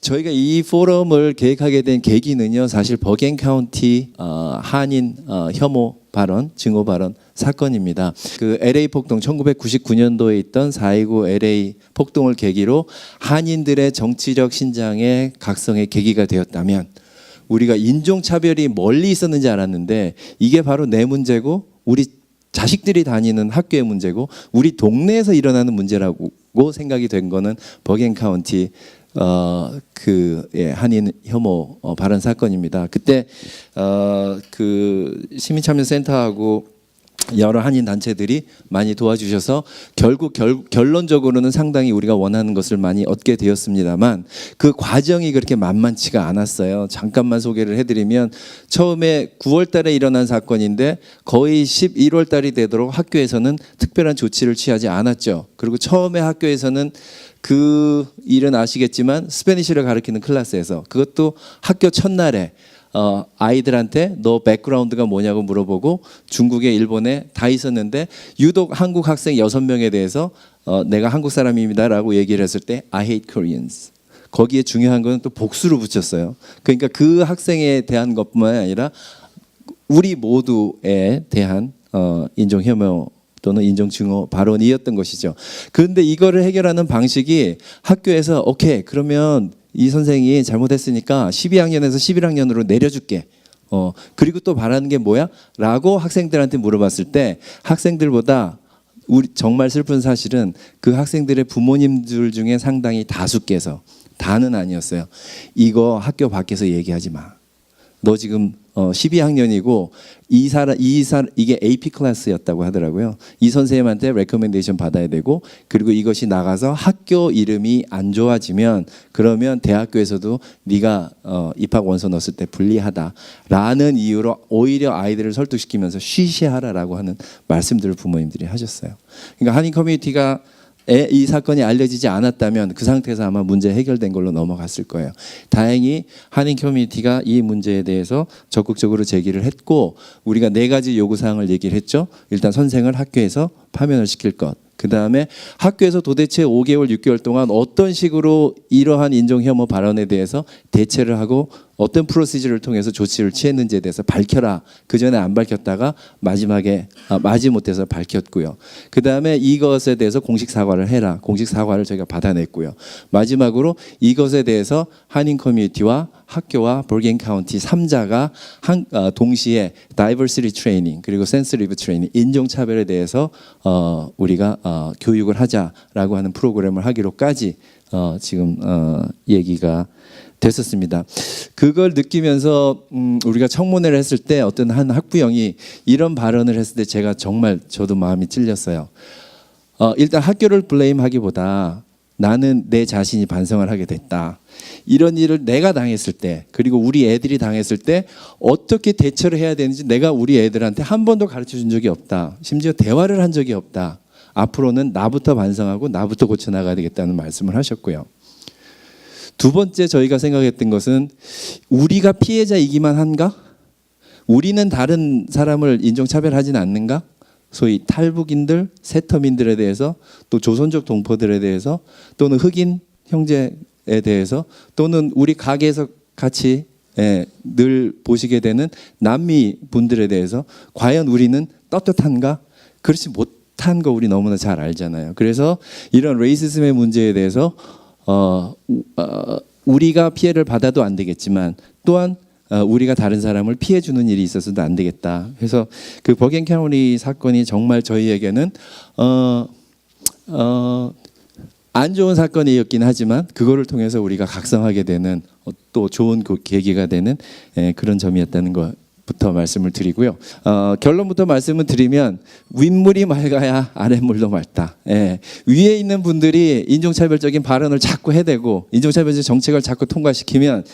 저희가 이 포럼을 계획하게 된 계기는요, 사실 버겐 카운티 한인 혐오 발언, 증오 발언 사건입니다. 그 LA 폭동 1999년도에 있던 4.29 LA 폭동을 계기로 한인들의 정치적 신장의 각성의 계기가 되었다면, 우리가 인종차별이 멀리 있었는지 알았는데 이게 바로 내 문제고 우리 자식들이 다니는 학교의 문제고 우리 동네에서 일어나는 문제라고 생각이 된 거는 버겐 카운티 한인 혐오 발언 사건입니다. 그때 그 시민참여센터하고 여러 한인 단체들이 많이 도와주셔서 결국 결론적으로는 상당히 우리가 원하는 것을 많이 얻게 되었습니다만, 그 과정이 그렇게 만만치가 않았어요. 잠깐만 소개를 해드리면, 처음에 9월 달에 일어난 사건인데 거의 11월 달이 되도록 학교에서는 특별한 조치를 취하지 않았죠. 그리고 처음에 학교에서는 그 일은 아시겠지만 스페니쉬를 가르치는 클래스에서, 그것도 학교 첫날에 아이들한테 너 백그라운드가 뭐냐고 물어보고 중국에 일본에 다 있었는데 유독 한국 학생 6명에 대해서 내가 한국 사람입니다라고 얘기를 했을 때 I hate Koreans. 거기에 중요한 거는 또 복수로 붙였어요. 그러니까 그 학생에 대한 것뿐만 아니라 우리 모두에 대한 인종혐오 또는 인종증오 발언이었던 것이죠. 그런데 이거를 해결하는 방식이 학교에서 오케이, 그러면 이 선생이 잘못했으니까 12학년에서 11학년으로 내려줄게. 그리고 또 바라는 게 뭐야? 라고 학생들한테 물어봤을 때, 학생들보다 우리 정말 슬픈 사실은 그 학생들의 부모님들 중에 상당히 다수께서, 다는 아니었어요, 이거 학교 밖에서 얘기하지 마. 너 지금 12학년이고 이게 AP 클래스였다고 하더라고요. 이 선생님한테 레커멘데이션 받아야 되고, 그리고 이것이 나가서 학교 이름이 안 좋아지면 그러면 대학교에서도 네가 입학 원서 넣었을 때 불리하다라는 이유로 오히려 아이들을 설득시키면서 쉬쉬하라라고 하는 말씀들을 부모님들이 하셨어요. 그러니까 한인 커뮤니티가 이 사건이 알려지지 않았다면 그 상태에서 아마 문제 해결된 걸로 넘어갔을 거예요. 다행히 한인 커뮤니티가 이 문제에 대해서 적극적으로 제기를 했고, 우리가 4가지 요구사항을 얘기를 했죠. 일단 선생을 학교에서 파면을 시킬 것, 그 다음에 학교에서 도대체 5개월, 6개월 동안 어떤 식으로 이러한 인종혐오 발언에 대해서 대처를 하고 어떤 프로시저를 통해서 조치를 취했는지에 대해서 밝혀라. 그 전에 안 밝혔다가 마지막에 마지못해서 밝혔고요. 그 다음에 이것에 대해서 공식 사과를 해라. 공식 사과를 저희가 받아냈고요. 마지막으로 이것에 대해서 한인 커뮤니티와 학교와 버겐 카운티 3자가 동시에 다이버시티 트레이닝 그리고 센시티브 트레이닝, 인종차별에 대해서 우리가 교육을 하자라고 하는 프로그램을 하기로까지 지금 얘기가 됐었습니다. 그걸 느끼면서 우리가 청문회를 했을 때 어떤 한 학부형이 이런 발언을 했을 때 제가 정말 저도 마음이 찔렸어요. 일단 학교를 블레임하기보다 나는 내 자신이 반성을 하게 됐다. 이런 일을 내가 당했을 때, 그리고 우리 애들이 당했을 때 어떻게 대처를 해야 되는지 내가 우리 애들한테 한 번도 가르쳐 준 적이 없다. 심지어 대화를 한 적이 없다. 앞으로는 나부터 반성하고 나부터 고쳐나가야 되겠다는 말씀을 하셨고요. 두 번째 저희가 생각했던 것은, 우리가 피해자이기만 한가? 우리는 다른 사람을 인종차별하진 않는가? 소위 탈북인들, 세터민들에 대해서, 또 조선족 동포들에 대해서, 또는 흑인 형제에 대해서, 또는 우리 가게에서 같이 늘 보시게 되는 남미 분들에 대해서 과연 우리는 떳떳한가? 그렇지 못한 거 우리 너무나 잘 알잖아요. 그래서 이런 레이시즘의 문제에 대해서 우리가 피해를 받아도 안 되겠지만 또한 우리가 다른 사람을 피해주는 일이 있어서도 안 되겠다. 그래서 그 버겐 카운티 사건이 정말 저희에게는 안 좋은 사건이었긴 하지만 그거를 통해서 우리가 각성하게 되는 또 좋은 계기가 되는 그런 점이었다는 것부터 말씀을 드리고요. 결론부터 말씀을 드리면, 윗물이 맑아야 아랫물도 맑다. 위에 있는 분들이 인종차별적인 발언을 자꾸 해대고 인종차별적 정책을 자꾸 통과시키면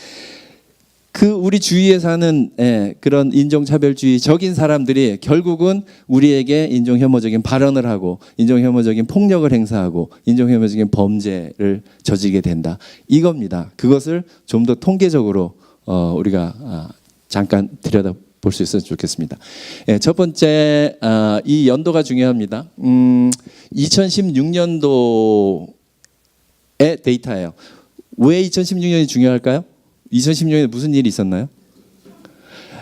그 우리 주위에 사는 그런 인종차별주의적인 사람들이 결국은 우리에게 인종혐오적인 발언을 하고 인종혐오적인 폭력을 행사하고 인종혐오적인 범죄를 저지르게 된다. 이겁니다. 그것을 좀 더 통계적으로 우리가 잠깐 들여다볼 수 있었으면 좋겠습니다. 첫 번째, 이 연도가 중요합니다. 2016년도의 데이터예요. 왜 2016년이 중요할까요? 2016년에 무슨 일이 있었나요?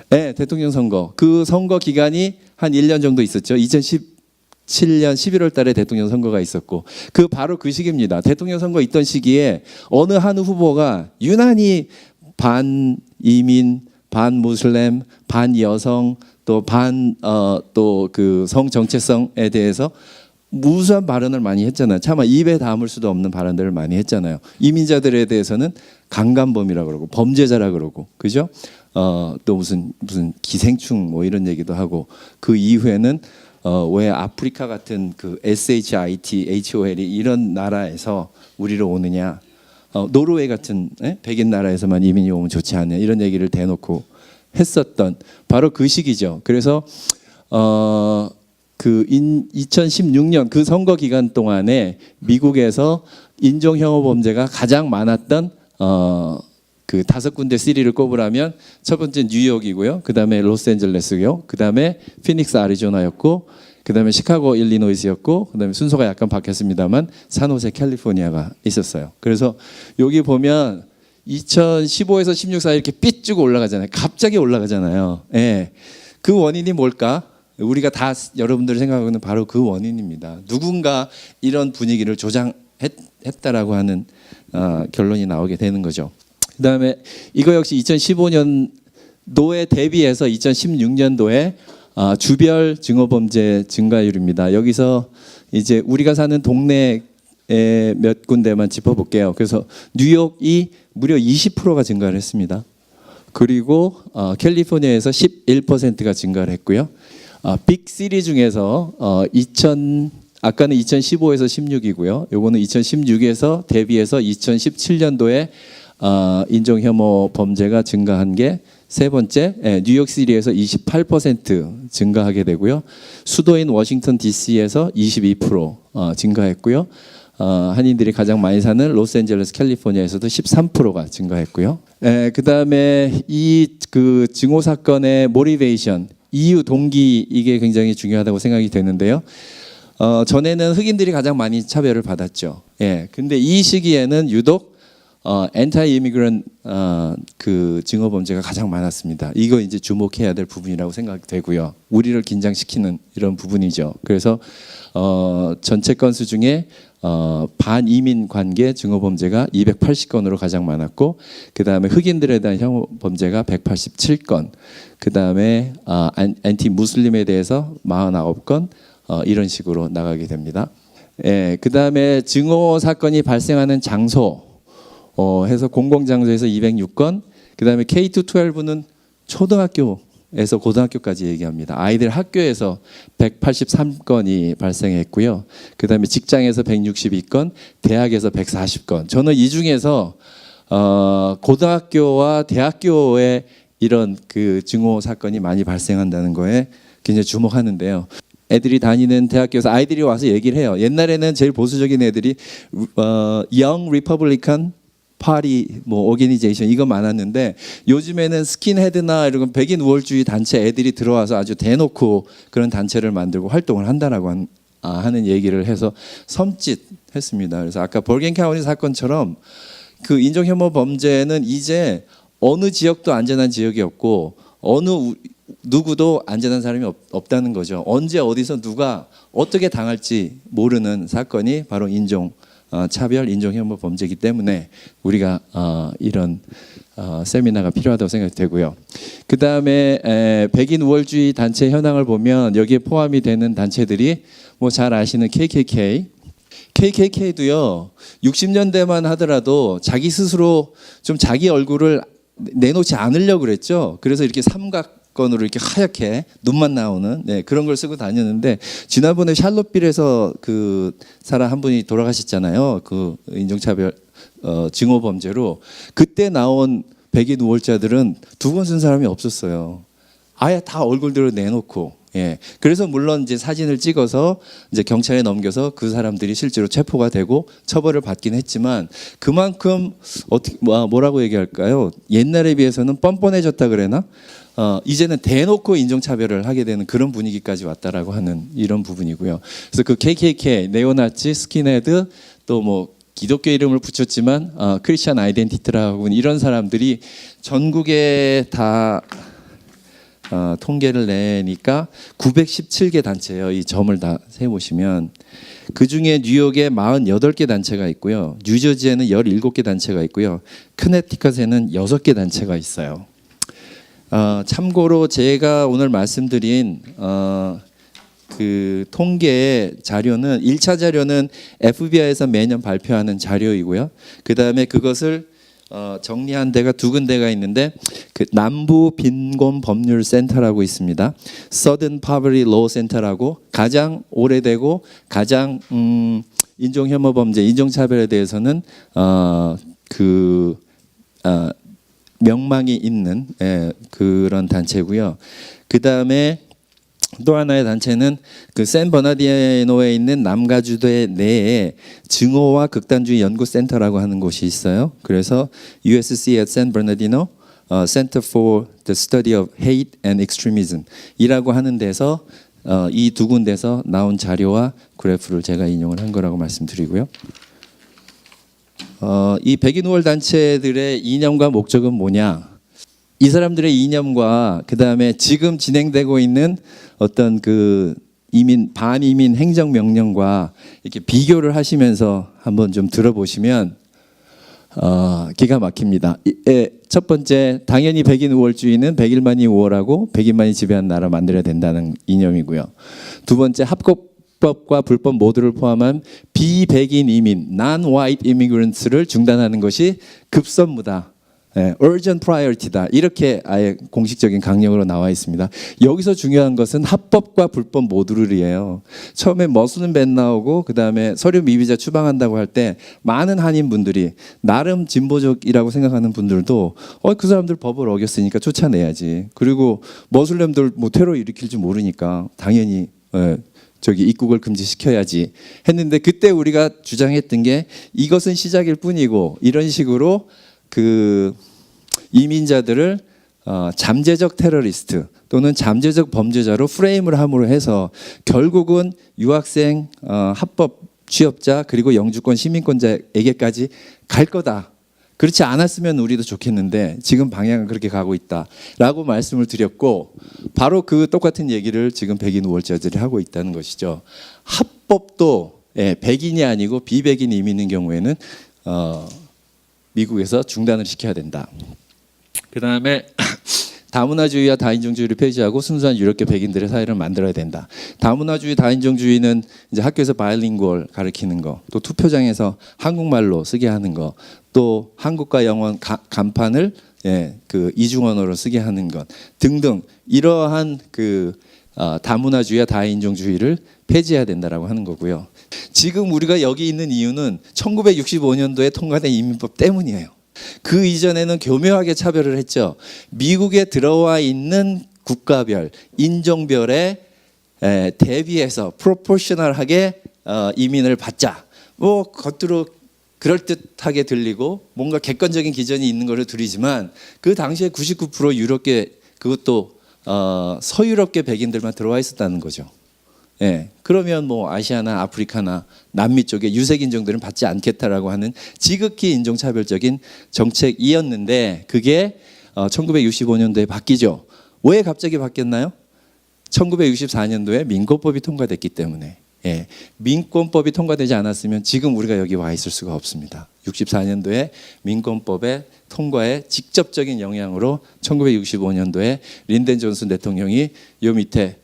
네, 대통령 선거. 그 선거 기간이 한 1년 정도 있었죠. 2017년 11월 달에 대통령 선거가 있었고 바로 그 시기입니다. 대통령 선거 있던 시기에 어느 한 후보가 유난히 반이민, 반무슬림, 반여성 또 그 성정체성에 대해서 무수한 발언을 많이 했잖아요. 차마 입에 담을 수도 없는 발언들을 많이 했잖아요. 이민자들에 대해서는 강간범이라 그러고 범죄자라 그러고 그죠? 또 무슨 기생충 뭐 이런 얘기도 하고 그 이후에는 왜 아프리카 같은 그 SHIT, HOL이 이런 나라에서 우리로 오느냐? 노르웨이 같은 백인 나라에서만 이민이 오면 좋지 않냐 이런 얘기를 대놓고 했었던 바로 그 시기죠. 그래서 2016년 그 선거 기간 동안에 미국에서 인종혐오 범죄가 가장 많았던 그 5군데 시리를 꼽으라면 첫 번째 뉴욕이고요. 그다음에 로스앤젤레스고요. 그다음에 피닉스 애리조나였고 그다음에 시카고 일리노이스였고 그다음에 순서가 약간 바뀌었습니다만 산호세 캘리포니아가 있었어요. 그래서 여기 보면 2015에서 16 사이 이렇게 삐쭉 올라가잖아요. 갑자기 올라가잖아요. 예. 그 원인이 뭘까? 우리가 다 여러분들이 생각하는 바로 그 원인입니다. 누군가 이런 분위기를 조장했다라고 하는 결론이 나오게 되는 거죠. 그다음에 이거 역시 2015년도에 대비해서 2016년도에 주별 증오범죄 증가율입니다. 여기서 이제 우리가 사는 동네에 몇 군데만 짚어볼게요. 그래서 뉴욕이 무려 20%가 증가를 했습니다. 그리고 캘리포니아에서 11%가 증가를 했고요. 빅시리 중에서 아까는 2015에서 16이고요. 요거는 2016에서 대비해서 2017년도에 인종혐오 범죄가 증가한 게 세 번째, 뉴욕시리에서 28% 증가하게 되고요. 수도인 워싱턴 DC에서 22% 증가했고요. 한인들이 가장 많이 사는 로스앤젤레스 캘리포니아에서도 13%가 증가했고요. 그다음에 그 증오 사건의 모티베이션, 이유 동기 이게 굉장히 중요하다고 생각이 되는데요. 전에는 흑인들이 가장 많이 차별을 받았죠. 근데 이 시기에는 유독 엔타이 이미그런 그 증오 범죄가 가장 많았습니다. 이거 이제 주목해야 될 부분이라고 생각되고요. 우리를 긴장시키는 이런 부분이죠. 그래서 전체 건수 중에 반이민 관계 증오 범죄가 280건으로 가장 많았고 그 다음에 흑인들에 대한 혐오 범죄가 187건 그 다음에 안티 무슬림에 대해서 49건 이런 식으로 나가게 됩니다. 그 다음에 증오 사건이 발생하는 장소 해서 공공장소에서 206건 그 다음에 K-12는 초등학교에서 고등학교까지 얘기합니다. 아이들 학교에서 183건이 발생했고요. 그 다음에 직장에서 162건, 대학에서 140건. 저는 이 중에서 고등학교와 대학교에 이런 그 증오 사건이 많이 발생한다는 거에 굉장히 주목하는데요. 애들이 다니는 대학교에서 아이들이 와서 얘기를 해요. 옛날에는 제일 보수적인 애들이 Young Republican 파리 뭐 오게니제이션 이거 많았는데 요즘에는 스킨헤드나 이런 백인 우월주의 단체 애들이 들어와서 아주 대놓고 그런 단체를 만들고 활동을 한다라고 하는 얘기를 해서 섬찟했습니다. 그래서 아까 볼겐 카운티 사건처럼 그 인종혐오 범죄는 이제 어느 지역도 안전한 지역이 없고 누구도 안전한 사람이 없다는 거죠. 언제 어디서 누가 어떻게 당할지 모르는 사건이 바로 차별, 인종혐오 범죄이기 때문에 우리가 이런 세미나가 필요하다고 생각되고요. 그 다음에 백인 우월주의 단체 현황을 보면 여기에 포함이 되는 단체들이 뭐 잘 아시는 KKK도요. 60년대만 하더라도 자기 스스로 좀 자기 얼굴을 내놓지 않으려고 그랬죠. 그래서 이렇게 삼각건으로 이렇게 하얗게 눈만 나오는 그런 걸 쓰고 다녔는데 지난번에 샬롯빌에서 그 사람 한 분이 돌아가셨잖아요. 그 인종차별 증오 범죄로 그때 나온 백인 우월자들은 두 번 쓴 사람이 없었어요. 아예 다 얼굴들을 내놓고 그래서 물론 이제 사진을 찍어서 이제 경찰에 넘겨서 그 사람들이 실제로 체포가 되고 처벌을 받긴 했지만 그만큼 뭐라고 얘기할까요? 옛날에 비해서는 뻔뻔해졌다 그래나? 이제는 대놓고 인종차별을 하게 되는 그런 분위기까지 왔다라고 하는 이런 부분이고요. 그래서 그 KKK, 네오나치, 스킨헤드 또 뭐 기독교 이름을 붙였지만 크리스천 아이덴티티라고 이런 사람들이 전국에 다 통계를 내니까 917개 단체예요. 이 점을 다 세보시면 그중에 뉴욕에 48개 단체가 있고요. 뉴저지에는 17개 단체가 있고요. 커네티컷에는 6개 단체가 있어요. 참고로 제가 오늘 말씀드린 그 통계 자료는 1차 자료는 FBI에서 매년 발표하는 자료이고요. 그 다음에 그것을 정리한 데가 두 군데가 있는데 그 남부 빈곤 법률 센터라고 있습니다. Southern Poverty Law Center라고 가장 오래되고 가장 인종 혐오 범죄, 인종차별에 대해서는 명망이 있는 그런 단체고요. 그 다음에 또 하나의 단체는 그 샌버나디노에 있는 남가주대 내에 증오와 극단주의 연구센터라고 하는 곳이 있어요. 그래서 USC at San Bernardino Center for the Study of Hate and Extremism 이라고 하는 데서 이 두 군데서 나온 자료와 그래프를 제가 인용을 한 거라고 말씀드리고요. 이 백인 우월 단체들의 이념과 목적은 뭐냐? 이 사람들의 이념과 그 다음에 지금 진행되고 있는 어떤 그 반이민 행정명령과 이렇게 비교를 하시면서 한번 좀 들어보시면 기가 막힙니다. 첫 번째, 당연히 백인 우월주의는 백일만이 우월하고 백인만이 지배한 나라 만들어야 된다는 이념이고요. 두 번째, 합법과 불법 모두를 포함한 비백인 이민, non-white immigrants를 중단하는 것이 급선무다. urgent priority다. 이렇게 아예 공식적인 강령으로 나와 있습니다. 여기서 중요한 것은 합법과 불법 모두를이에요. 처음에 머슬림 밴 나오고 그 다음에 서류 미비자 추방한다고 할 때 많은 한인분들이 나름 진보적이라고 생각하는 분들도 그 사람들 법을 어겼으니까 쫓아내야지. 그리고 머슬림들 뭐 테러 일으킬 줄 모르니까 당연히 입국을 금지시켜야지 했는데 그때 우리가 주장했던 게 이것은 시작일 뿐이고 이런 식으로 그 이민자들을 잠재적 테러리스트 또는 잠재적 범죄자로 프레임을 함으로 해서 결국은 유학생, 합법 취업자 그리고 영주권 시민권자에게까지 갈 거다. 그렇지 않았으면 우리도 좋겠는데 지금 방향은 그렇게 가고 있다라고 말씀을 드렸고 바로 그 똑같은 얘기를 지금 백인 우월자들이 하고 있다는 것이죠. 합법도 백인이 아니고 비백인 이민인 경우에는 미국에서 중단을 시켜야 된다. 그 다음에 다문화주의와 다인종주의를 폐지하고 순수한 유럽계 백인들의 사회를 만들어야 된다. 다문화주의, 다인종주의는 이제 학교에서 바이링구얼 가르치는 거, 또 투표장에서 한국말로 쓰게 하는 거, 또 한국과 영어 간판을 그 이중언어로 쓰게 하는 것 등등 이러한 그 다문화주의와 다인종주의를 폐지해야 된다라고 하는 거고요. 지금 우리가 여기 있는 이유는 1965년도에 통과된 이민법 때문이에요. 그 이전에는 교묘하게 차별을 했죠. 미국에 들어와 있는 국가별, 인종별에 대비해서 프로포셔널하게 이민을 받자. 뭐 겉으로 그럴듯하게 들리고 뭔가 객관적인 기준이 있는 것을 드리지만 그 당시에 99% 유럽계 그것도 서유럽계 백인들만 들어와 있었다는 거죠. 그러면 뭐 아시아나 아프리카나 남미 쪽에 유색 인종들은 받지 않겠다라고 하는 지극히 인종차별적인 정책이었는데 그게 1965년도에 바뀌죠. 왜 갑자기 바뀌었나요? 1964년도에 민권법이 통과됐기 때문에. 민권법이 통과되지 않았으면 지금 우리가 여기 와 있을 수가 없습니다. 64년도에 민권법의 통과에 직접적인 영향으로 1965년도에 린든 존슨 대통령이 요 밑에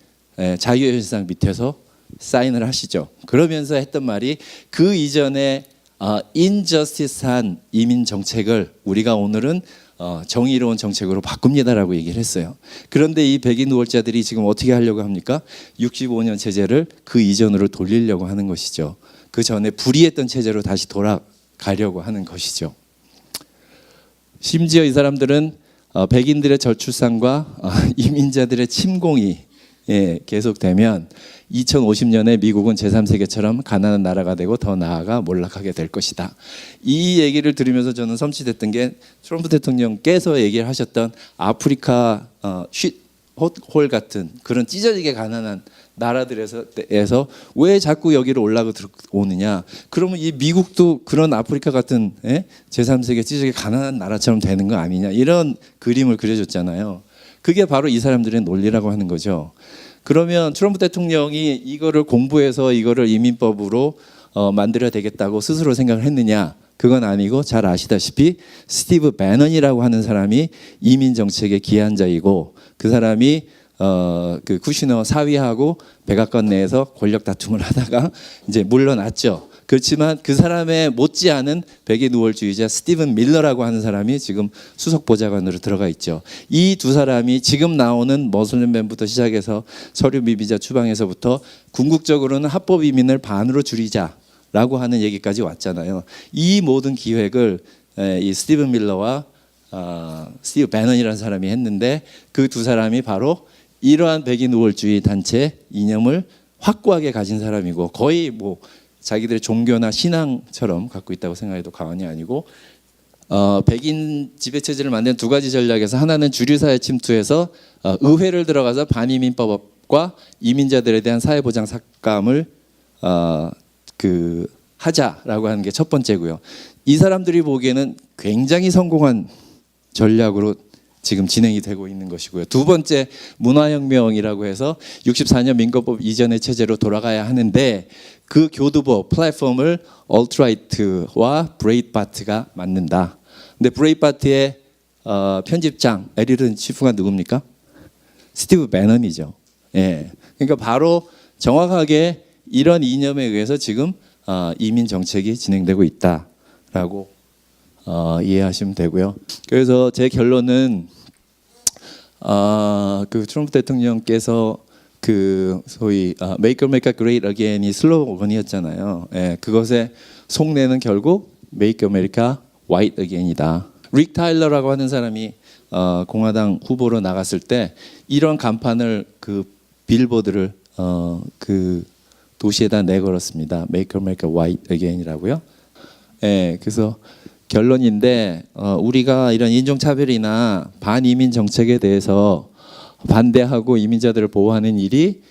자유의 현상 밑에서 사인을 하시죠. 그러면서 했던 말이 그 이전에 인저스티스한 이민 정책을 우리가 오늘은 정의로운 정책으로 바꿉니다라고 얘기를 했어요. 그런데 이 백인 우월자들이 지금 어떻게 하려고 합니까? 65년 체제를 그 이전으로 돌리려고 하는 것이죠. 그 전에 불의했던 체제로 다시 돌아가려고 하는 것이죠. 심지어 이 사람들은 백인들의 저출산과 이민자들의 침공이 계속되면 2050년에 미국은 제3세계처럼 가난한 나라가 되고 더 나아가 몰락하게 될 것이다. 이 얘기를 들으면서 저는 섬찟했던 게 트럼프 대통령께서 얘기를 하셨던 아프리카 홀 같은 그런 찢어지게 가난한 나라들에서 왜 자꾸 여기로 올라오느냐? 그러면 이 미국도 그런 아프리카 같은 제3세계 찢어지게 가난한 나라처럼 되는 거 아니냐? 이런 그림을 그려줬잖아요. 그게 바로 이 사람들의 논리라고 하는 거죠. 그러면 트럼프 대통령이 이거를 공부해서 이거를 이민법으로 만들어야 되겠다고 스스로 생각을 했느냐? 그건 아니고 잘 아시다시피 스티브 배넌이라고 하는 사람이 이민 정책의 기한자이고 그 사람이 그 쿠시너 사위하고 백악관 내에서 권력 다툼을 하다가 이제 물러났죠. 그렇지만 그 사람의 못지않은 백인 우월주의자 스티븐 밀러라고 하는 사람이 지금 수석 보좌관으로 들어가 있죠. 이 두 사람이 지금 나오는 머슬림밴부터 시작해서 서류 미비자 추방에서부터 궁극적으로는 합법 이민을 반으로 줄이자라고 하는 얘기까지 왔잖아요. 이 모든 기획을 이 스티븐 밀러와 스티브 배넌이라는 사람이 했는데 그 두 사람이 바로 이러한 백인 우월주의 단체 이념을 확고하게 가진 사람이고 거의 뭐 자기들의 종교나 신앙처럼 갖고 있다고 생각해도 과언이 아니고 백인 지배체제를 만든 두 가지 전략에서 하나는 주류사회 침투해서 의회를 들어가서 반이민법과 이민자들에 대한 사회보장 삭감을 하자라고 하는 게 첫 번째고요. 이 사람들이 보기에는 굉장히 성공한 전략으로 지금 진행이 되고 있는 것이고요. 두 번째 문화혁명이라고 해서 64년 민거법 이전의 체제로 돌아가야 하는데 그 교두보 플랫폼을 얼트라이트와 브레이트바트가 만든다. 근데 브레이트바트의 편집장 에리든 치프가 누굽니까? 스티브 배넌이죠. 예. 그러니까 바로 정확하게 이런 이념에 의해서 지금 이민 정책이 진행되고 있다라고 이해하시면 되고요. 그래서 제 결론은 그 트럼프 대통령께서 그 소위 Make America Great Again이 슬로건이었잖아요. 예, 그것의 속내는 결국 Make America White Again이다. 릭 타일러라고 하는 사람이 공화당 후보로 나갔을 때 이런 간판을 그 빌보드를 그 도시에다 내걸었습니다. Make America White Again이라고요. 예, 그래서 결론인데 우리가 이런 인종차별이나 반이민 정책에 대해서 반대하고 이민자들을 보호하는 일이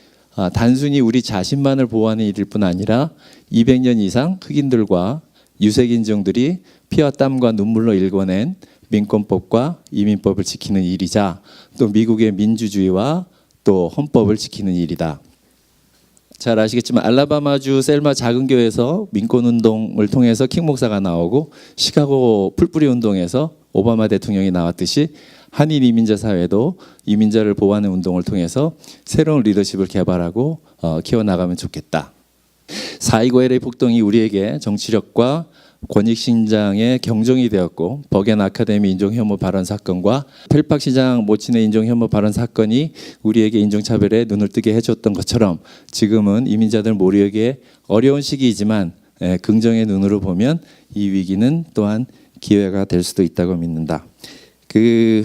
단순히 우리 자신만을 보호하는 일일 뿐 아니라 200년 이상 흑인들과 유색인종들이 피와 땀과 눈물로 일궈낸 민권법과 이민법을 지키는 일이자 또 미국의 민주주의와 또 헌법을 지키는 일이다. 잘 아시겠지만 알라바마주 셀마 작은 교회에서 민권운동을 통해서 킹 목사가 나오고 시카고 풀뿌리 운동에서 오바마 대통령이 나왔듯이 한인 이민자 사회도 이민자를 보호하는 운동을 통해서 새로운 리더십을 개발하고 키워나가면 좋겠다. 4.29 LA 폭동이 우리에게 정치력과 권익신장의 경종이 되었고 버겐 아카데미 인종혐오 발언 사건과 펠팍시장 모친의 인종혐오 발언 사건이 우리에게 인종차별에 눈을 뜨게 해줬던 것처럼 지금은 이민자들 모르게 어려운 시기이지만 긍정의 눈으로 보면 이 위기는 또한 기회가 될 수도 있다고 믿는다. 그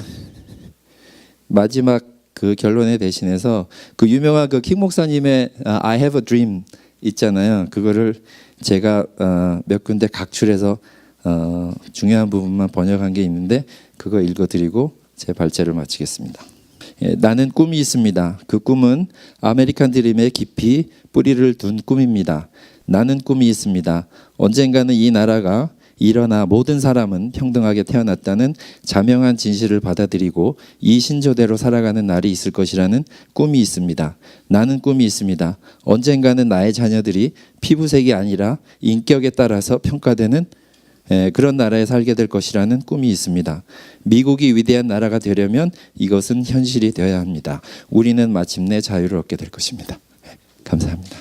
마지막 그 결론에 대신해서 그 유명한 그 킹 목사님의 I have a dream 있잖아요. 그거를 제가 몇 군데 각출해서 중요한 부분만 번역한 게 있는데 그거 읽어드리고 제 발제를 마치겠습니다. 나는 꿈이 있습니다. 그 꿈은 아메리칸 드림에 깊이 뿌리를 둔 꿈입니다. 나는 꿈이 있습니다. 언젠가는 이 나라가 일어나 모든 사람은 평등하게 태어났다는 자명한 진실을 받아들이고 이 신조대로 살아가는 날이 있을 것이라는 꿈이 있습니다. 나는 꿈이 있습니다. 언젠가는 나의 자녀들이 피부색이 아니라 인격에 따라서 평가되는 그런 나라에 살게 될 것이라는 꿈이 있습니다. 미국이 위대한 나라가 되려면 이것은 현실이 되어야 합니다. 우리는 마침내 자유를 얻게 될 것입니다. 감사합니다.